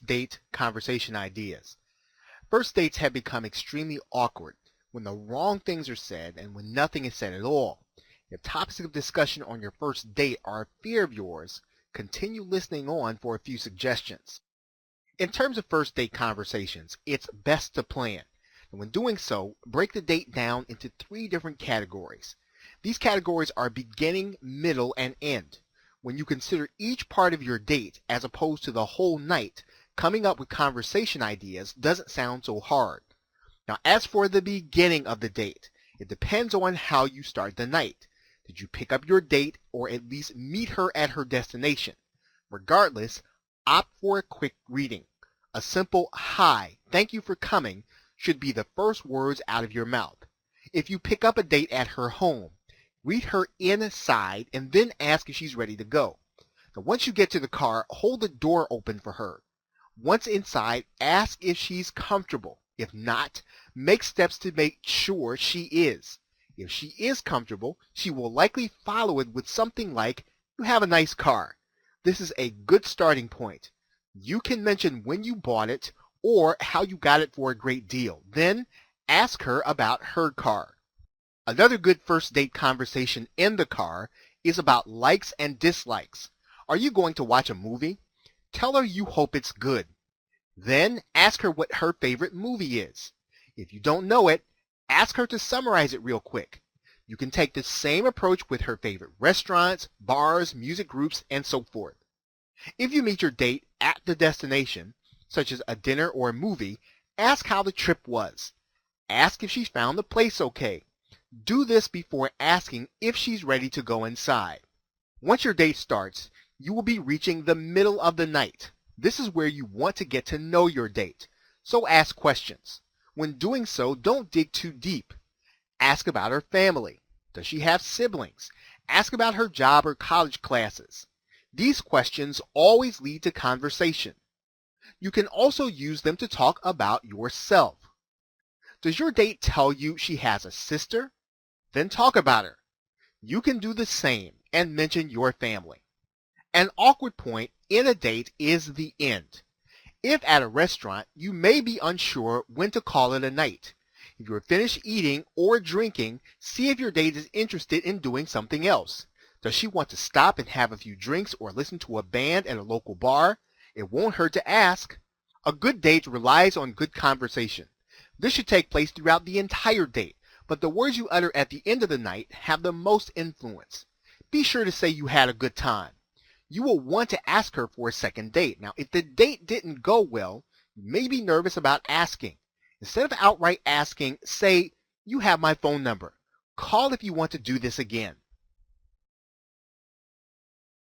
Date conversation ideas. First dates have become extremely awkward when the wrong things are said and when nothing is said at all. If topics of discussion on your first date are a fear of yours, continue listening on for a few suggestions. In terms of first date conversations, it's best to plan. And when doing so, break the date down into 3 different categories. These categories are beginning, middle, and end. When you consider each part of your date as opposed to the whole night, coming up with conversation ideas doesn't sound so hard. Now, as for the beginning of the date, it depends on how you start the night. Did you pick up your date or at least meet her at her destination? Regardless, opt for a quick greeting. A simple "Hi, thank you for coming" should be the first words out of your mouth. If you pick up a date at her home, greet her inside and then ask if she's ready to go. Now, once you get to the car, hold the door open for her. Once inside, ask if she's comfortable. If not, make steps to make sure she is. If she is comfortable, she will likely follow it with something like, "You have a nice car." This is a good starting point. You can mention when you bought it or how you got it for a great deal. Then ask her about her car. Another good first date conversation in the car is about likes and dislikes. Are you going to watch a movie? Tell her you hope it's good. Then ask her what her favorite movie is. If you don't know it, ask her to summarize it real quick. You can take the same approach with her favorite restaurants, bars, music groups, and so forth. If you meet your date at the destination, such as a dinner or a movie, ask how the trip was. Ask if she's found the place okay. Do this before asking if she's ready to go inside. Once your date starts, you will be reaching the middle of the night. This is where you want to get to know your date, so ask questions. When doing so, don't dig too deep. Ask about her family. Does she have siblings? Ask about her job or college classes. These questions always lead to conversation. You can also use them to talk about yourself. Does your date tell you she has a sister? Then talk about her. You can do the same and mention your family. An awkward point in a date is the end. If at a restaurant, you may be unsure when to call it a night. If you're finished eating or drinking, see if your date is interested in doing something else. Does she want to stop and have a few drinks or listen to a band at a local bar? It won't hurt to ask. A good date relies on good conversation. This should take place throughout the entire date, but the words you utter at the end of the night have the most influence. Be sure to say you had a good time. You will want to ask her for a second date. Now, if the date didn't go well, you may be nervous about asking. Instead of outright asking, say, "You have my phone number. Call if you want to do this again."